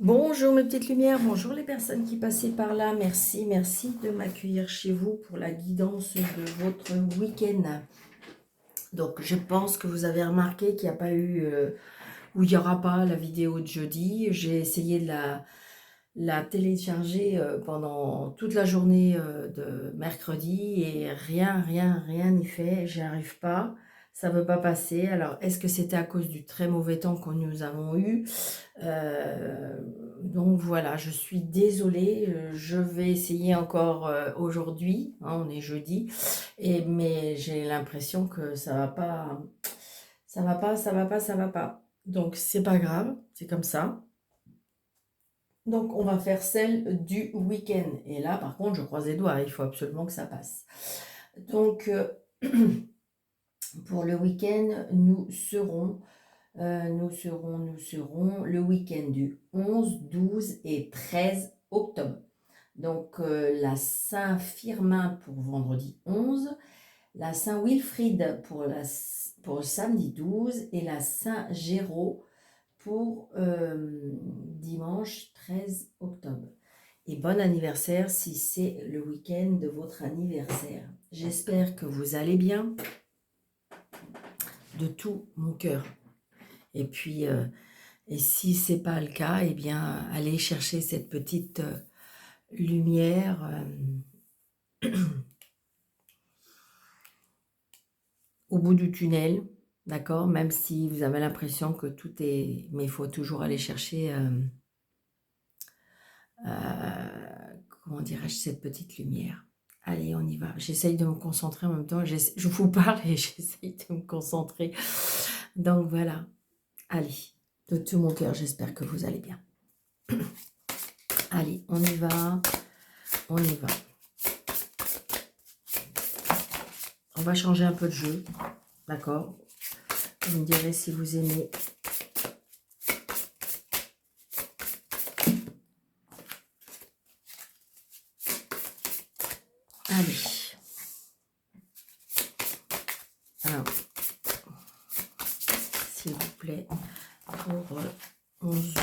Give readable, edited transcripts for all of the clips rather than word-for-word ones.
Bonjour mes petites lumières, bonjour les personnes qui passaient par là. Merci, merci de m'accueillir chez vous pour la guidance de votre week-end. Donc je pense que vous avez remarqué qu'il n'y a pas eu, ou il n'y aura pas la vidéo de jeudi. J'ai essayé de la télécharger pendant toute la journée de mercredi et rien n'y fait. J'y arrive pas. Ça ne veut pas passer. Alors, est-ce que c'était à cause du très mauvais temps que nous avons eu? Donc voilà, je suis désolée. Je vais essayer encore aujourd'hui. Hein, on est jeudi. Mais j'ai l'impression que ça va pas. Ça va pas, ça va pas, ça va pas. Donc, c'est pas grave. C'est comme ça. Donc, on va faire celle du week-end. Et là, par contre, je croise les doigts. Il faut absolument que ça passe. Donc, pour le week-end, nous serons le week-end du 11, 12 et 13 octobre. Donc, la Saint-Firmin pour vendredi 11, la Saint-Wilfrid pour le samedi 12 et la Saint-Géraud pour dimanche 13 octobre. Et bon anniversaire si c'est le week-end de votre anniversaire. J'espère que vous allez bien de tout mon cœur. Et puis, et si c'est pas le cas, eh bien, allez chercher cette petite lumière au bout du tunnel, d'accord? Même si vous avez l'impression que tout est... Mais il faut toujours aller chercher, comment dirais-je, cette petite lumière. Allez, on y va. J'essaye de me concentrer en même temps. Je vous parle et j'essaye de me concentrer. Donc voilà. Allez, de tout mon cœur, j'espère que vous allez bien. Allez, on y va. On y va. On va changer un peu de jeu. D'accord? Vous me direz si vous aimez. Allez. Alors, s'il vous plaît, pour 11.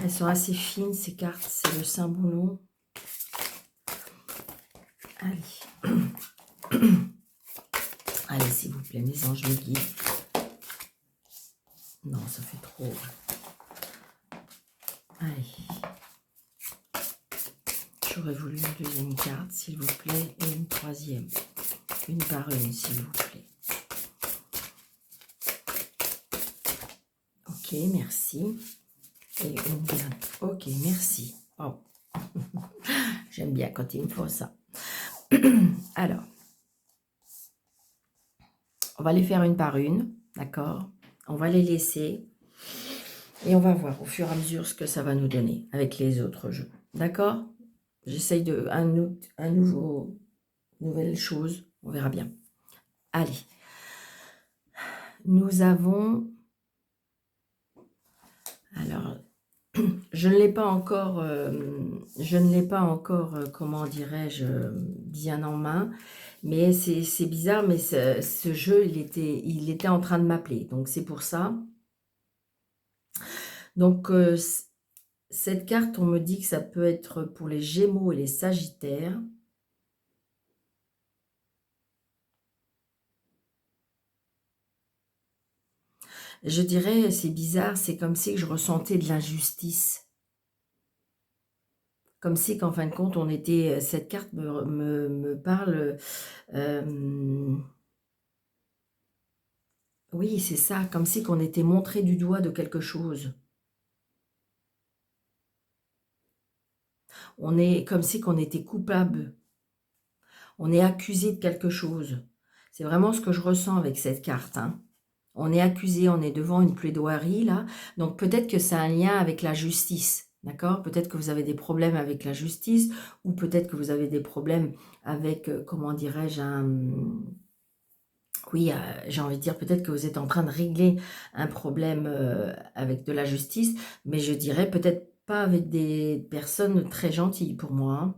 Elles sont assez fines, ces cartes. C'est le Saint-Boulon. Allez. Allez, s'il vous plaît, mes anges me guident. Non, ça fait trop. Allez. J'aurais voulu une deuxième carte, s'il vous plaît, et une troisième. Une par une, s'il vous plaît. Ok, merci. Et une dernière. Ok, merci. Oh. J'aime bien quand il me faut ça. Alors, on va les faire une par une, d'accord? On va les laisser et on va voir au fur et à mesure ce que ça va nous donner avec les autres jeux, d'accord? J'essaye de nouvelle chose, on verra bien. Allez, nous avons, alors, je ne l'ai pas encore, comment dirais-je, bien en main, mais c'est bizarre, mais ce jeu, il était en train de m'appeler, donc c'est pour ça. Donc, cette carte, on me dit que ça peut être pour les Gémeaux et les Sagittaires. Je dirais, c'est bizarre, c'est comme si je ressentais de l'injustice. Comme si qu'en fin de compte, on était... Cette carte me parle... oui, c'est ça, comme si qu'on était montré du doigt de quelque chose. On est comme si qu'on était coupable. On est accusé de quelque chose. C'est vraiment ce que je ressens avec cette carte, hein. On est accusé, on est devant une plaidoirie, là. Donc, peut-être que c'est un lien avec la justice, d'accord? Peut-être que vous avez des problèmes avec la justice, ou peut-être que vous avez des problèmes avec, comment dirais-je, oui, j'ai envie de dire, peut-être que vous êtes en train de régler un problème avec de la justice, mais je dirais peut-être pas avec des personnes très gentilles pour moi, hein.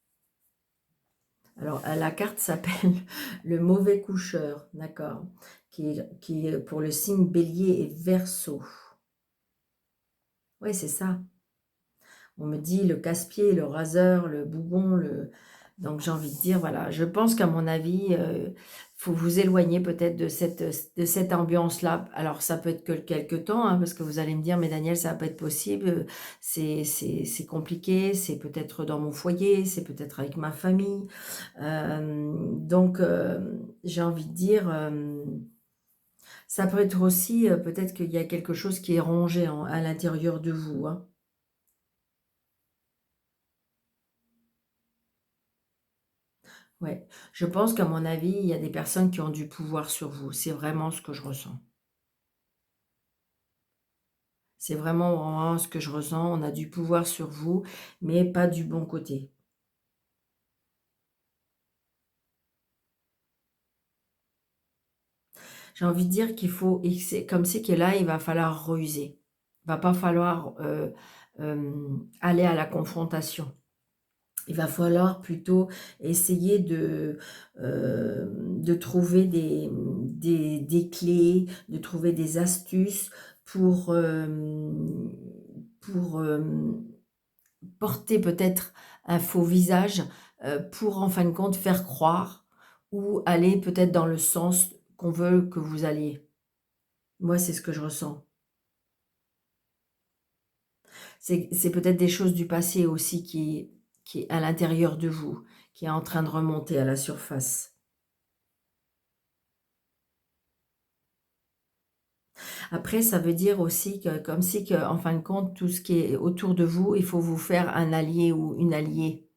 Alors, la carte s'appelle le mauvais coucheur, d'accord, qui est pour le signe Bélier et Verseau. Oui, c'est ça. On me dit le casse-pied, le raseur, le bougon, donc j'ai envie de dire, voilà, je pense qu'à mon avis, faut vous éloigner peut-être de cette ambiance-là. Alors, ça peut être que quelques temps, hein, parce que vous allez me dire, mais Daniel, ça va pas être possible, c'est compliqué, c'est peut-être dans mon foyer, c'est peut-être avec ma famille. Donc, j'ai envie de dire, ça peut être aussi, peut-être qu'il y a quelque chose qui est rongé à l'intérieur de vous, hein. Ouais, je pense qu'à mon avis, il y a des personnes qui ont du pouvoir sur vous. C'est vraiment ce que je ressens. C'est vraiment ce que je ressens. On a du pouvoir sur vous, mais pas du bon côté. J'ai envie de dire qu'il faut, et comme c'est que là, il va falloir ruser. Il va pas falloir aller à la confrontation. Il va falloir plutôt essayer de trouver des clés, de trouver des astuces pour, pour porter peut-être un faux visage, pour en fin de compte faire croire ou aller peut-être dans le sens qu'on veut que vous alliez. Moi, c'est ce que je ressens. C'est peut-être des choses du passé aussi qui est à l'intérieur de vous, qui est en train de remonter à la surface. Après, ça veut dire aussi que, comme si que, en fin de compte, tout ce qui est autour de vous, il faut vous faire un allié ou une alliée.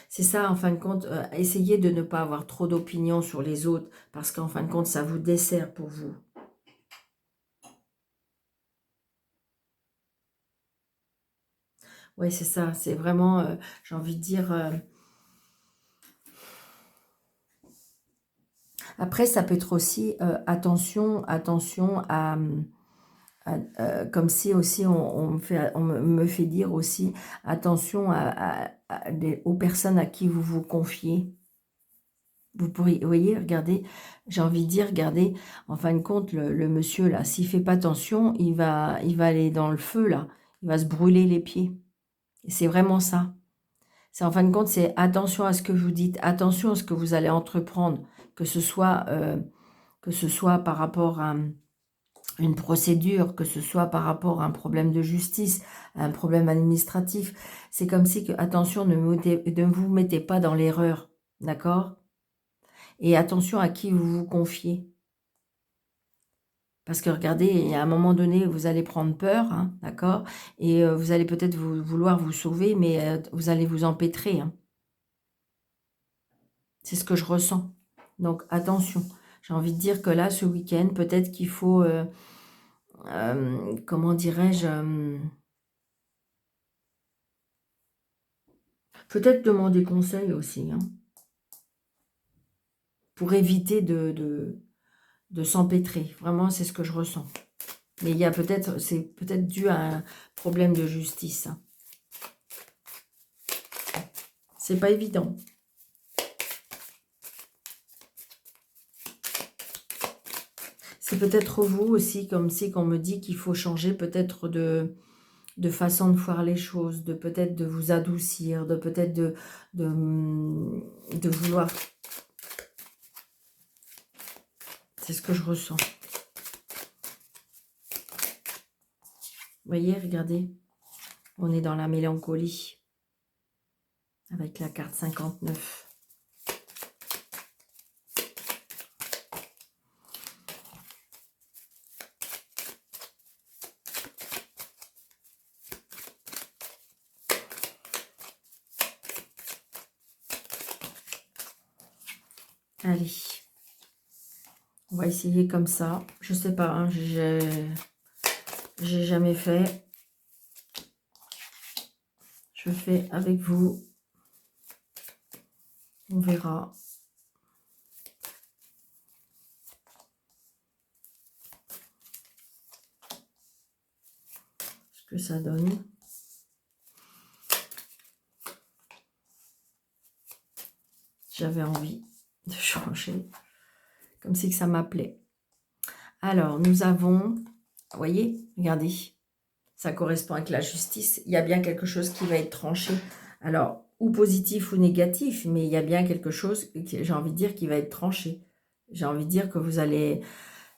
C'est ça, en fin de compte, essayez de ne pas avoir trop d'opinions sur les autres, parce qu'en fin de compte, ça vous dessert pour vous. Oui, c'est ça, c'est vraiment, j'ai envie de dire... Après, ça peut être aussi, attention comme si aussi me fait dire aussi, attention aux personnes à qui vous vous confiez. Vous voyez, regardez, j'ai envie de dire, regardez, en fin de compte, le monsieur, là, s'il fait pas attention, il va aller dans le feu, là. Il va se brûler les pieds. Et c'est vraiment ça. C'est en fin de compte, c'est attention à ce que vous dites, attention à ce que vous allez entreprendre, que ce soit, par rapport à une procédure, que ce soit par rapport à un problème de justice, à un problème administratif. C'est comme si, attention, ne vous mettez pas dans l'erreur, d'accord? Et attention à qui vous vous confiez. Parce que regardez, à un moment donné, vous allez prendre peur, hein, d'accord? Et vous allez peut-être vouloir vous sauver, mais vous allez vous empêtrer, hein. C'est ce que je ressens. Donc attention. J'ai envie de dire que là, ce week-end, peut-être qu'il faut, comment dirais-je, peut-être demander conseil aussi, hein, pour éviter de s'empêtrer. Vraiment, c'est ce que je ressens. Mais il y a peut-être, c'est peut-être dû à un problème de justice, hein. C'est pas évident. C'est peut-être vous aussi, comme si qu'on me dit qu'il faut changer peut-être de façon de voir les choses, de peut-être de vous adoucir, de peut-être de vouloir. C'est ce que je ressens. Vous voyez, regardez, on est dans la mélancolie avec la carte 59. Allez, on va essayer comme ça. Je sais pas, hein, j'ai jamais fait. Je fais avec vous. On verra. Ce que ça donne. J'avais envie de changer. Comme si que ça m'appelait. Alors, nous avons... Vous voyez, regardez. Ça correspond avec la justice. Il y a bien quelque chose qui va être tranché. Alors, ou positif ou négatif, mais il y a bien quelque chose, j'ai envie de dire, qui va être tranché. J'ai envie de dire que vous allez...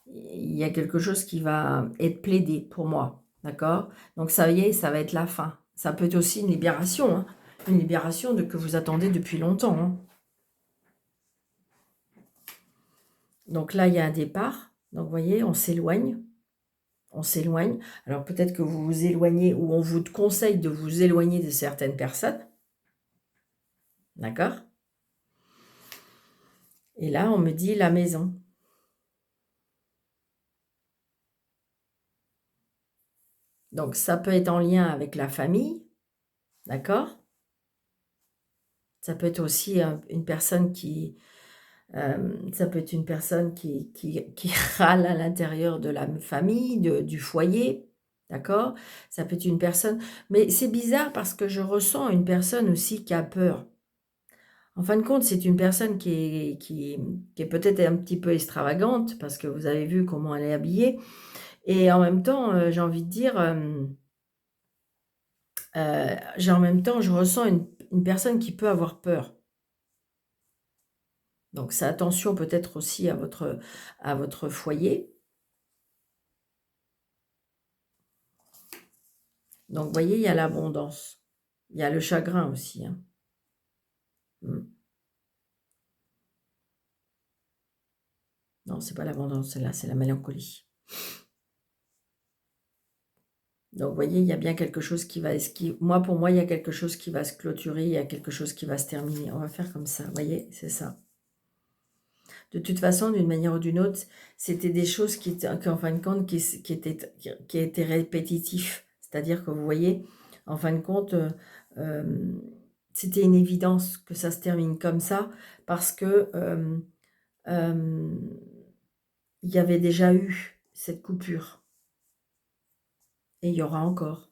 Il y a quelque chose qui va être plaidé pour moi. D'accord? Donc, ça y est, ça va être la fin. Ça peut être aussi une libération. Hein, une libération de que vous attendez depuis longtemps. Hein. Donc là, il y a un départ. Donc, vous voyez, on s'éloigne. On s'éloigne. Alors, peut-être que vous vous éloignez ou on vous conseille de vous éloigner de certaines personnes. D'accord? Et là, on me dit la maison. Donc, ça peut être en lien avec la famille. D'accord? Ça peut être aussi une personne qui... ça peut être une personne qui râle à l'intérieur de la famille, du foyer. D'accord? Ça peut être une personne... Mais c'est bizarre parce que je ressens une personne aussi qui a peur. En fin de compte, c'est une personne qui est peut-être un petit peu extravagante parce que vous avez vu comment elle est habillée. Et en même temps, j'ai envie de dire, en même temps, je ressens une personne qui peut avoir peur. Donc, c'est attention peut-être aussi à votre foyer. Donc, vous voyez, il y a l'abondance. Il y a le chagrin aussi. Hein. Non, c'est pas l'abondance, c'est là, c'est la mélancolie. Donc, vous voyez, il y a bien quelque chose qui va... Moi, pour moi, il y a quelque chose qui va se clôturer, il y a quelque chose qui va se terminer. On va faire comme ça, vous voyez, c'est ça. De toute façon, d'une manière ou d'une autre, c'était des choses en fin de compte, qui étaient répétitifs. C'est-à-dire que vous voyez, en fin de compte, c'était une évidence que ça se termine comme ça, parce que il y avait déjà eu cette coupure. Et il y aura encore.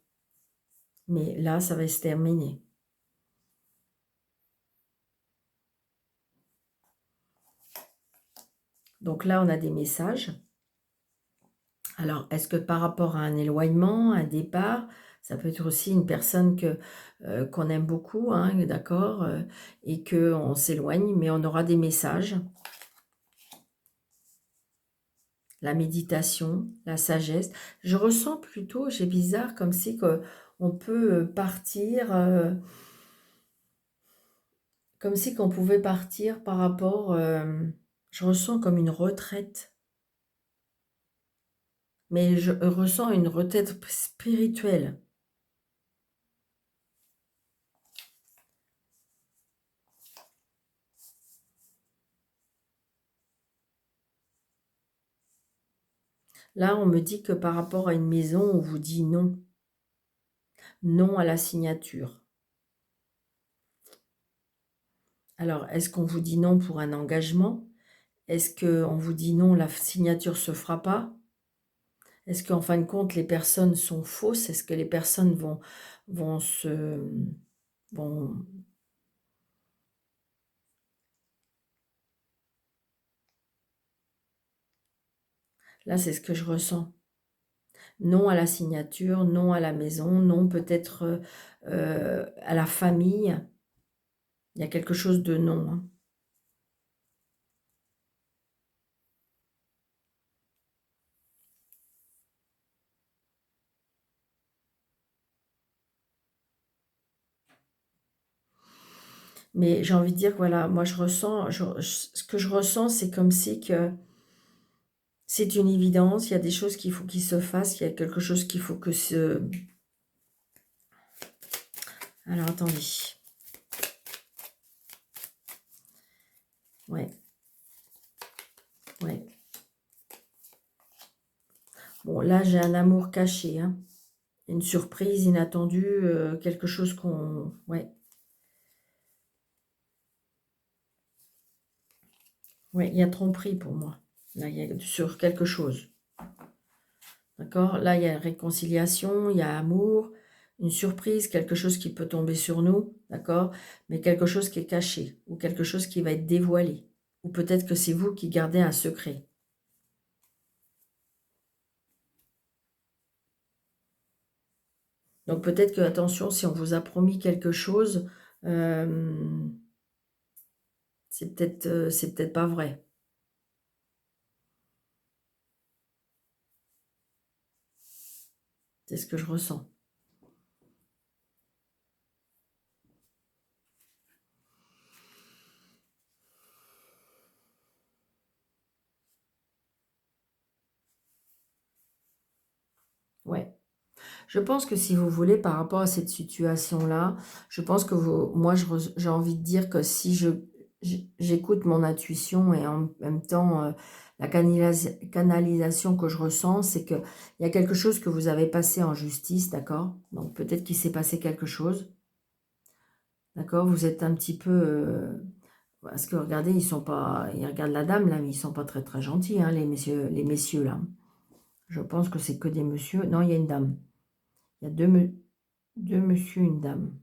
Mais là, ça va se terminer. Donc là, on a des messages. Alors, est-ce que par rapport à un éloignement, un départ, ça peut être aussi une personne qu'on aime beaucoup, hein, d'accord, et qu'on s'éloigne, mais on aura des messages. La méditation, la sagesse. Je ressens plutôt, j'ai bizarre, comme si on peut partir, comme si qu'on pouvait partir par rapport, je ressens comme une retraite. Mais je ressens une retraite spirituelle. Là, on me dit que par rapport à une maison, on vous dit non. Non à la signature. Alors, est-ce qu'on vous dit non pour un engagement? Est-ce qu'on vous dit non, la signature ne se fera pas? Est-ce qu'en fin de compte, les personnes sont fausses? Est-ce que les personnes vont se... Vont... Là, c'est ce que je ressens. Non à la signature, non à la maison, non peut-être à la famille. Il y a quelque chose de non. Hein. Mais j'ai envie de dire, voilà, moi je ressens, ce que je ressens, c'est comme si que c'est une évidence, il y a des choses qu'il faut qu'ils se fassent, il y a quelque chose qu'il faut que se... Alors, attendez. Ouais. Ouais. Bon, là, j'ai un amour caché, hein. Une surprise inattendue, quelque chose qu'on... Ouais. Ouais, il y a tromperie pour moi. Là, il y a sur quelque chose. D'accord? Là, il y a réconciliation, il y a amour. une surprise, quelque chose qui peut tomber sur nous, d'accord? Mais quelque chose qui est caché, ou quelque chose qui va être dévoilé. Ou peut-être que c'est vous qui gardez un secret. Donc peut-être que, attention, si on vous a promis quelque chose, c'est peut-être pas vrai. C'est ce que je ressens. Ouais. Je pense que si vous voulez, par rapport à cette situation-là, je pense que moi, j'ai envie de dire que si j'écoute mon intuition et en même temps, la canalisation que je ressens, c'est qu'il y a quelque chose que vous avez passé en justice, d'accord? Donc peut-être qu'il s'est passé quelque chose, d'accord? Vous êtes un petit peu... parce que regardez, ils regardent la dame là, mais ils sont pas très très gentils, hein, les messieurs là. Je pense que c'est que des messieurs. Non, il y a une dame. Il y a deux messieurs, une dame.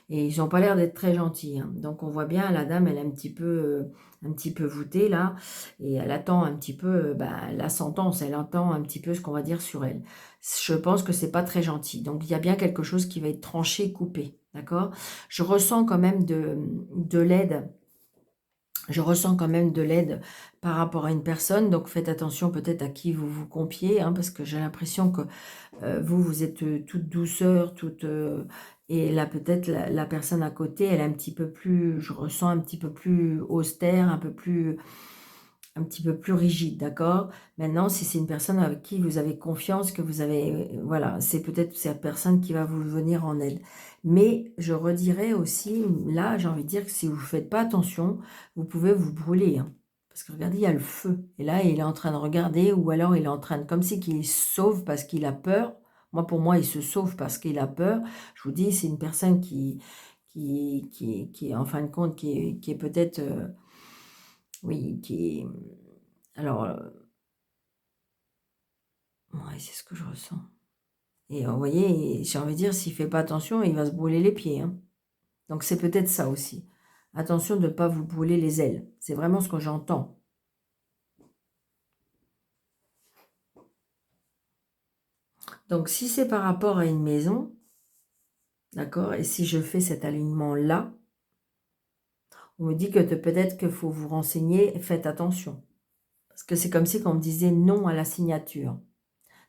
Et ils n'ont pas l'air d'être très gentils, hein. Donc on voit bien, la dame, elle est un petit peu voûtée là. Et elle attend un petit peu la sentence. Elle entend un petit peu ce qu'on va dire sur elle. Je pense que c'est pas très gentil. Donc il y a bien quelque chose qui va être tranché, coupé. D'accord? Je ressens quand même de l'aide. Je ressens quand même de l'aide par rapport à une personne. Donc faites attention peut-être à qui vous vous confiez, hein, parce que j'ai l'impression que vous êtes toute douceur, et là peut-être la personne à côté, elle est un petit peu plus, je ressens un petit peu plus austère, un petit peu plus rigide, d'accord? Maintenant, si c'est une personne avec qui vous avez confiance, que vous avez, voilà, c'est peut-être cette personne qui va vous venir en aide. Mais je redirais aussi, là, j'ai envie de dire que si vous ne faites pas attention, vous pouvez vous brûler, hein. Parce que regardez, il y a le feu. Et là, il est en train de regarder, ou alors il est en train de, comme si qu'il se sauve parce qu'il a peur. Moi, pour moi, il se sauve parce qu'il a peur. Je vous dis, c'est une personne qui est, en fin de compte, qui est peut-être, oui, qui est, alors, ouais, c'est ce que je ressens. Et vous voyez, j'ai envie de dire, s'il ne fait pas attention, il va se brûler les pieds, hein. Donc, c'est peut-être ça aussi. Attention de ne pas vous brûler les ailes. C'est vraiment ce que j'entends. Donc, si c'est par rapport à une maison, d'accord, et si je fais cet alignement-là, on me dit que peut-être qu'il faut vous renseigner, faites attention. Parce que c'est comme si on me disait non à la signature.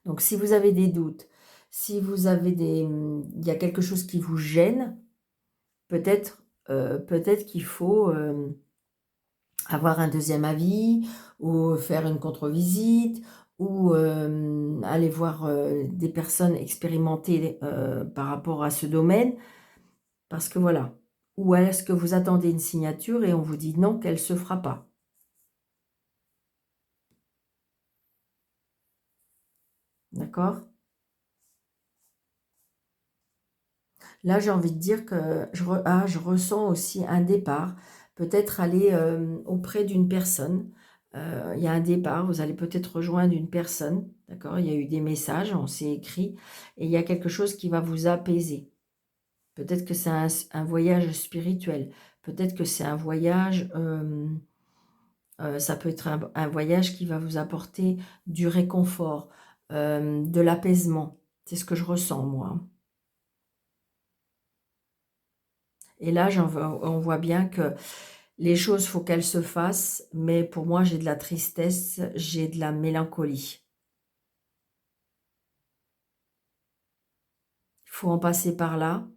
Donc, si vous avez des doutes, si vous avez il y a quelque chose qui vous gêne, peut-être qu'il faut avoir un deuxième avis, ou faire une contre-visite, ou aller voir des personnes expérimentées par rapport à ce domaine, parce que voilà. Ou est-ce que vous attendez une signature et on vous dit non, qu'elle ne se fera pas? D'accord? Là, j'ai envie de dire que je ressens aussi un départ. Peut-être aller auprès d'une personne. Il y a un départ, vous allez peut-être rejoindre une personne. D'accord? Il y a eu des messages, on s'est écrit. Et il y a quelque chose qui va vous apaiser. Peut-être que c'est un voyage spirituel. Peut-être que c'est un voyage... ça peut être un voyage qui va vous apporter du réconfort, de l'apaisement. C'est ce que je ressens, moi. Et là, on voit bien que les choses, il faut qu'elles se fassent, mais pour moi, j'ai de la tristesse, j'ai de la mélancolie. Il faut en passer par là,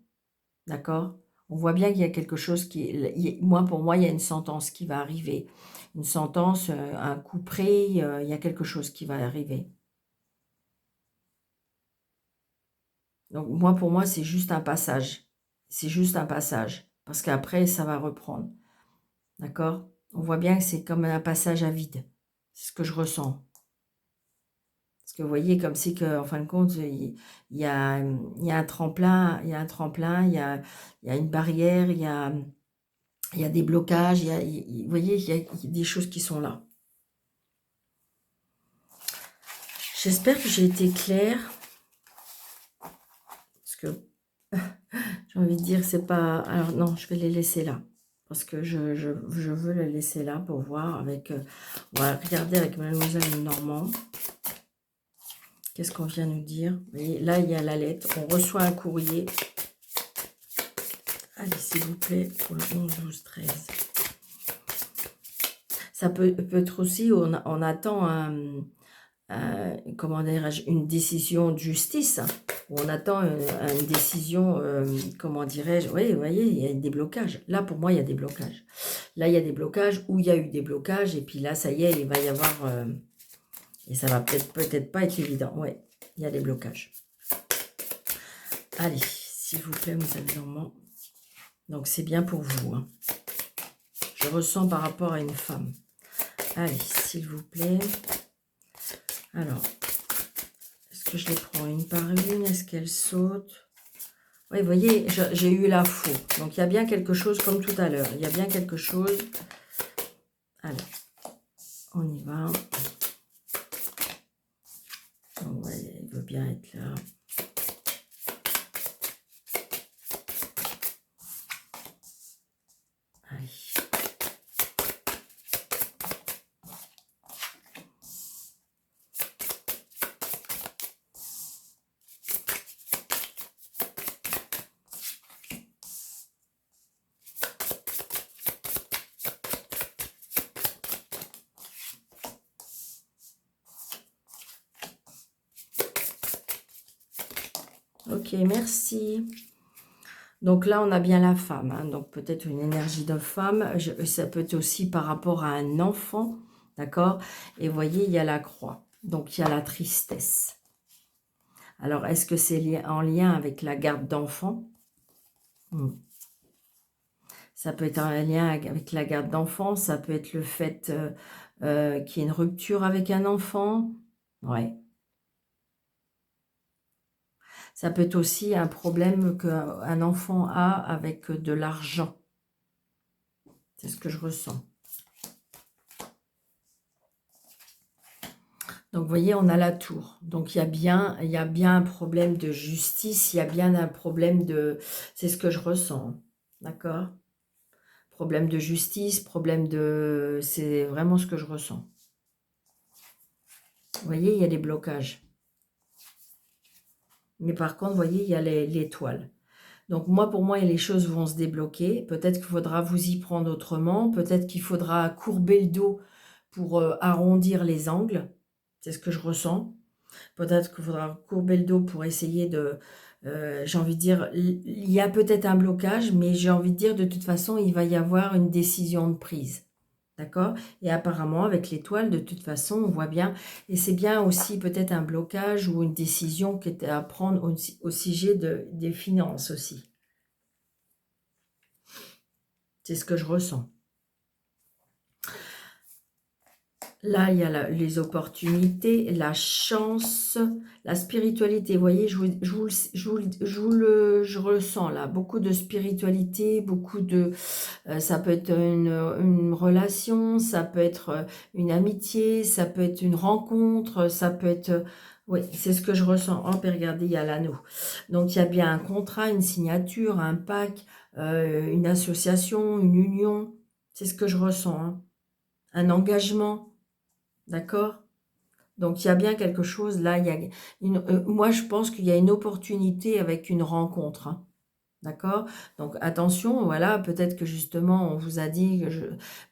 d'accord? On voit bien qu'il y a quelque chose pour moi, il y a une sentence qui va arriver. Une sentence, un coup près, il y a quelque chose qui va arriver. Donc, pour moi, c'est juste un passage. C'est juste un passage. Parce qu'après, ça va reprendre. D'accord? On voit bien que c'est comme un passage à vide. C'est ce que je ressens. Parce que vous voyez, comme si que, en fin de compte, il y a un tremplin, il y a une barrière, il y a des blocages, vous voyez, il y a des choses qui sont là. J'espère que j'ai été claire. que j'ai envie de dire, c'est pas... Alors non, je vais les laisser là. Parce que je veux les laisser là pour voir avec... on va regarder avec Mademoiselle Normand. Qu'est-ce qu'on vient nous dire? Et là, il y a la lettre. On reçoit un courrier. Allez, s'il vous plaît, pour le 11, 12, 13. Ça peut être aussi, on attend comment dirais-je, une décision de justice, où on attend une décision, comment dirais-je, oui, vous voyez, il y a des blocages. Là, pour moi, il y a des blocages. Là, il y a des blocages, où il y a eu des blocages, et puis là, ça y est, il va y avoir, et ça va peut-être pas être évident, ouais, il y a des blocages. Allez, s'il vous plaît, vous avez normand. Donc, c'est bien pour vous, hein. Je ressens par rapport à une femme. Allez, s'il vous plaît. Alors, est-ce que je les prends une par une? Est-ce qu'elles sautent? Oui, vous voyez, j'ai eu la faux. Donc, il y a bien quelque chose comme tout à l'heure. Il y a bien quelque chose. Alors, on y va. Oh, ouais, il veut bien être là. Allez. Ok, merci. Donc là, on a bien la femme, hein. Donc peut-être une énergie de femme. Ça peut être aussi par rapport à un enfant, d'accord? Et vous voyez, il y a la croix. Donc il y a la tristesse. Alors, est-ce que c'est en lien avec la garde d'enfant? Ça peut être en lien avec la garde d'enfant. Ça peut être le fait qu'il y ait une rupture avec un enfant. Ouais. Ça peut être aussi un problème qu'un enfant a avec de l'argent. C'est ce que je ressens. Donc, vous voyez, on a la tour. Donc, il y a bien un problème de justice. Il y a bien un problème de... C'est ce que je ressens. D'accord? Problème de justice, problème de... C'est vraiment ce que je ressens. Vous voyez, il y a des blocages. Mais par contre, vous voyez, il y a l'étoile. Donc, pour moi, les choses vont se débloquer. Peut-être qu'il faudra vous y prendre autrement. Peut-être qu'il faudra courber le dos pour arrondir les angles. C'est ce que je ressens. Peut-être qu'il faudra courber le dos pour essayer de... j'ai envie de dire, il y a peut-être un blocage, mais j'ai envie de dire, de toute façon, il va y avoir une décision de prise. D'accord? Et apparemment, avec l'étoile, de toute façon, on voit bien. Et c'est bien aussi peut-être un blocage ou une décision qui est à prendre au sujet des finances aussi. C'est ce que je ressens. Là, il y a les opportunités, la chance, la spiritualité. Vous voyez, je ressens là beaucoup de spiritualité, beaucoup de... ça peut être une relation, ça peut être une amitié, ça peut être une rencontre, ça peut être... oui, c'est ce que je ressens. Oh, puis regardez, il y a l'anneau. Donc, il y a bien un contrat, une signature, un pacte, une association, une union. C'est ce que je ressens, hein. Un engagement. D'accord? Donc, il y a bien quelque chose, là, moi, je pense qu'il y a une opportunité avec une rencontre, hein. D'accord? Donc, attention, voilà, peut-être que justement, on vous a dit,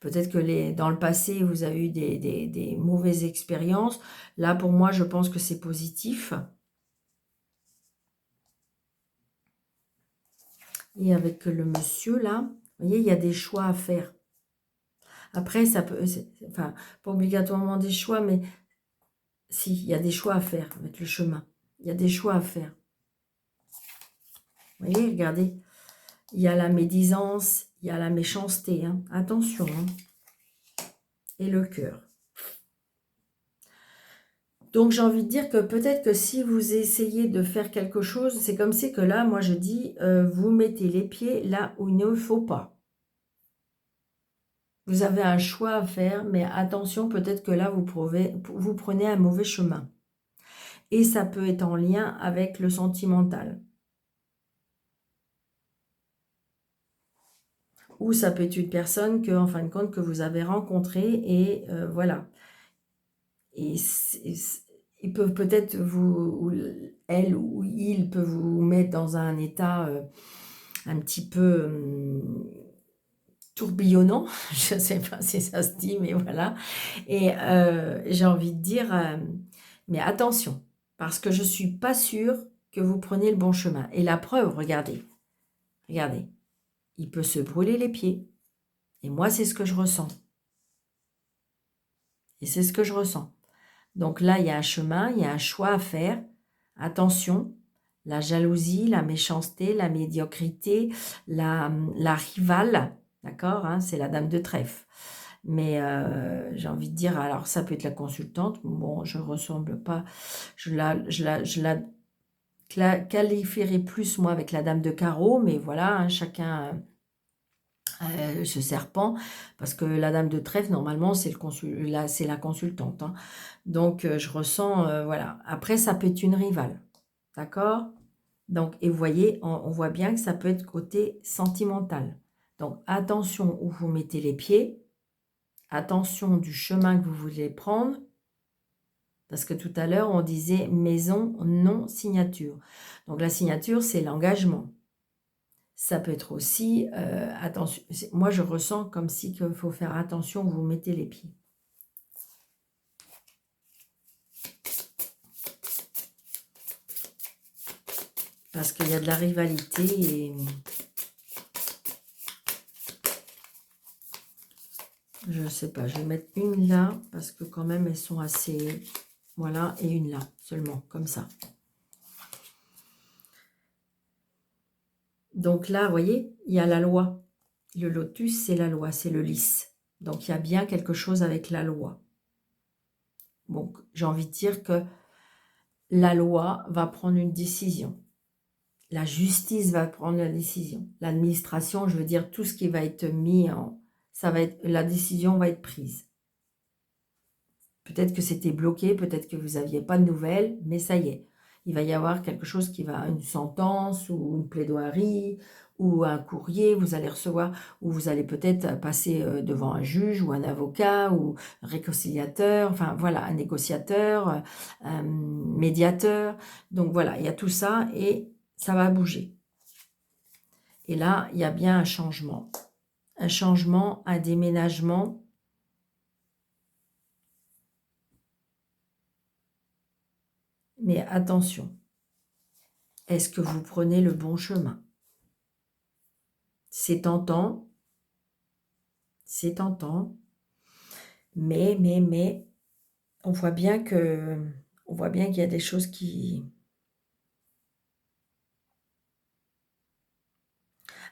peut-être que dans le passé, vous avez eu des mauvaises expériences. Là, pour moi, je pense que c'est positif. Et avec le monsieur, là, vous voyez, il y a des choix à faire. Après, ça peut... Enfin, pas obligatoirement des choix, mais... Si, il y a des choix à faire avec le chemin. Il y a des choix à faire. Vous voyez, regardez. Il y a la médisance, il y a la méchanceté, hein. Attention, hein. Et le cœur. Donc, j'ai envie de dire que peut-être que si vous essayez de faire quelque chose, c'est comme si que là, moi, je dis, vous mettez les pieds là où il ne faut pas. Vous avez un choix à faire, mais attention, peut-être que là, vous prenez un mauvais chemin. Et ça peut être en lien avec le sentimental. Ou ça peut être une personne que, en fin de compte, que vous avez rencontrée et voilà. Et ils peuvent peut-être vous, elle ou il peut vous mettre dans un état un petit peu tourbillonnant, je ne sais pas si ça se dit, mais voilà. Et j'ai envie de dire, mais attention, parce que je ne suis pas sûre que vous preniez le bon chemin. Et la preuve, regardez, regardez, il peut se brûler les pieds. Et moi, c'est ce que je ressens. Et c'est ce que je ressens. Donc là, il y a un chemin, il y a un choix à faire. Attention, la jalousie, la méchanceté, la médiocrité, la rivale, d'accord, hein, c'est la dame de trèfle. Mais j'ai envie de dire, alors ça peut être la consultante, bon, je ne ressemble pas, je la qualifierais plus, moi, avec la dame de carreau, mais voilà, hein, chacun... ce serpent, parce que la dame de trèfle, normalement, c'est la consultante. Hein. Donc, je ressens, voilà. Après, ça peut être une rivale, d'accord? Donc, et vous voyez, on voit bien que ça peut être côté sentimental. Donc, attention où vous mettez les pieds, attention du chemin que vous voulez prendre, parce que tout à l'heure, on disait maison, non signature. Donc, la signature, c'est l'engagement. Ça peut être aussi, attention, moi je ressens comme si il faut faire attention où vous mettez les pieds. Parce qu'il y a de la rivalité et je ne sais pas, je vais mettre une là parce que quand même elles sont assez, voilà, et une là seulement, comme ça. Donc là, vous voyez, il y a la loi. Le lotus, c'est la loi, c'est le lys. Donc il y a bien quelque chose avec la loi. Donc j'ai envie de dire que la loi va prendre une décision. La justice va prendre la décision. L'administration, je veux dire, tout ce qui va être mis en... ça va être, la décision va être prise. Peut-être que c'était bloqué, peut-être que vous n'aviez pas de nouvelles, mais ça y est. Il va y avoir quelque chose qui va, une sentence ou une plaidoirie ou un courrier, vous allez recevoir, ou vous allez peut-être passer devant un juge ou un avocat ou un réconciliateur, enfin voilà, un négociateur, un médiateur. Donc voilà, il y a tout ça et ça va bouger. Et là, il y a bien un changement, un déménagement. Mais attention, est-ce que vous prenez le bon chemin? C'est tentant, mais, on voit bien qu'il y a des choses qui...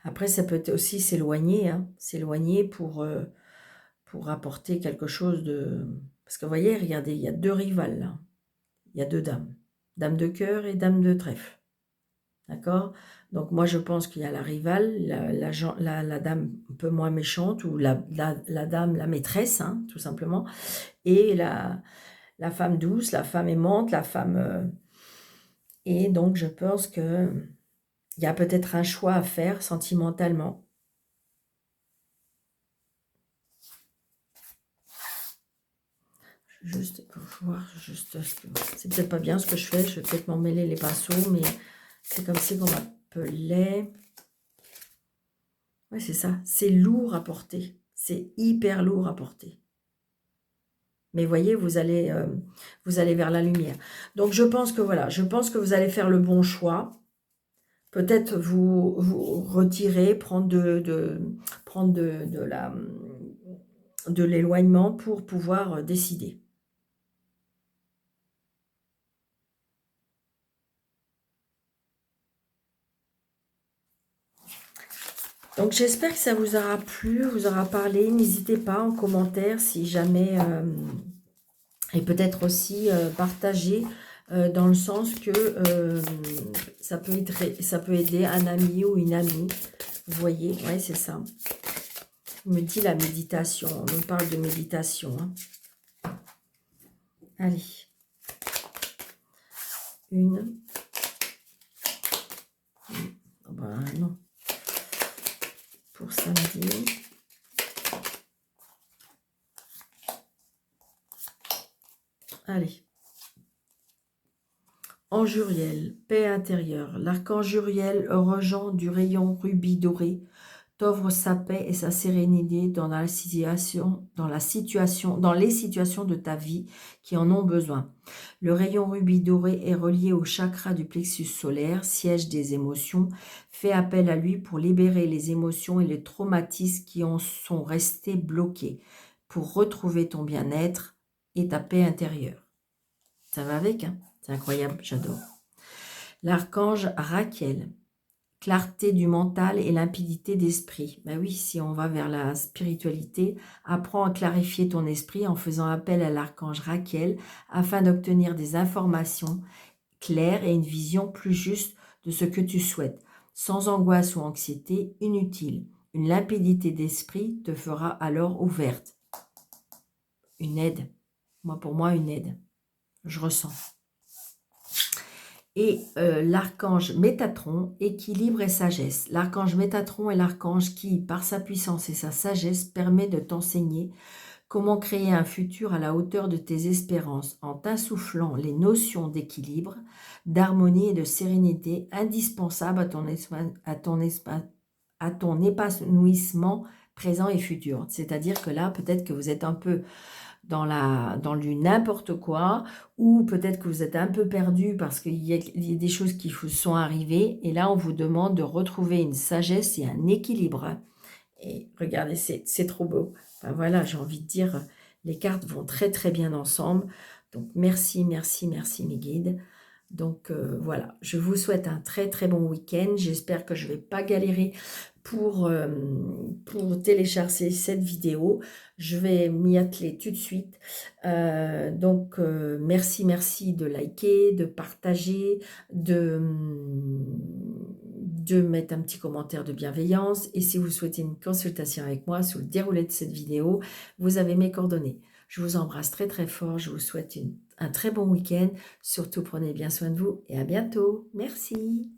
Après, ça peut être aussi s'éloigner, hein, s'éloigner pour apporter quelque chose de... Parce que vous voyez, regardez, il y a deux rivales là. Il y a deux dames. Dame de cœur et dame de trèfle. D'accord? Donc moi, je pense qu'il y a la rivale, la dame un peu moins méchante, ou la dame, la maîtresse, hein, tout simplement, et la femme douce, la femme aimante, la femme... et donc, je pense qu'il y a peut-être un choix à faire sentimentalement. Juste pour voir, juste... C'est peut-être pas bien ce que je fais, je vais peut-être m'en mêler les pinceaux, mais c'est comme si on m'appelait... Oui, c'est ça. C'est lourd à porter. C'est hyper lourd à porter. Mais voyez, vous allez vers la lumière. Donc, je pense que voilà, je pense que vous allez faire le bon choix. Peut-être vous retirer, prendre de l'éloignement pour pouvoir décider. Donc j'espère que ça vous aura plu, vous aura parlé. N'hésitez pas en commentaire si jamais, et peut-être aussi partager dans le sens que ça peut aider un ami ou une amie. Vous voyez, ouais, c'est ça. On me dit la méditation, on me parle de méditation. Hein. Allez. Une. Oh ben, non. pour samedi. Allez. Ange Uriel, paix intérieure. L'archange Uriel, regent du rayon rubis doré, t'offre sa paix et sa sérénité dans les situations de ta vie qui en ont besoin. Le rayon rubis doré est relié au chakra du plexus solaire, siège des émotions. Fais appel à lui pour libérer les émotions et les traumatismes qui en sont restés bloqués, pour retrouver ton bien-être et ta paix intérieure. Ça va avec, hein? C'est incroyable, j'adore. L'archange Raquel, clarté du mental et limpidité d'esprit. Ben oui, si on va vers la spiritualité, apprends à clarifier ton esprit en faisant appel à l'archange Raquel afin d'obtenir des informations claires et une vision plus juste de ce que tu souhaites, sans angoisse ou anxiété inutile. Une limpidité d'esprit te fera alors ouverte. Une aide. Pour moi, une aide. Je ressens. Et l'archange Métatron, équilibre et sagesse. L'archange Métatron est l'archange qui, par sa puissance et sa sagesse, permet de t'enseigner comment créer un futur à la hauteur de tes espérances en t'insufflant les notions d'équilibre, d'harmonie et de sérénité indispensables à ton épanouissement présent et futur. C'est-à-dire que là, peut-être que vous êtes un peu dans du n'importe quoi, ou peut-être que vous êtes un peu perdu parce qu'il y a des choses qui vous sont arrivées, et là on vous demande de retrouver une sagesse et un équilibre. Et regardez, c'est trop beau. Enfin, voilà, j'ai envie de dire, les cartes vont très très bien ensemble. Donc merci, merci, merci mes guides. Donc voilà, je vous souhaite un très très bon week-end. J'espère que je ne vais pas galérer pour télécharger cette vidéo. Je vais m'y atteler tout de suite. Merci, merci de liker, de partager, de mettre un petit commentaire de bienveillance. Et si vous souhaitez une consultation avec moi sous le déroulé de cette vidéo, vous avez mes coordonnées. Je vous embrasse très très fort. Je vous souhaite un très bon week-end. Surtout, prenez bien soin de vous et à bientôt. Merci.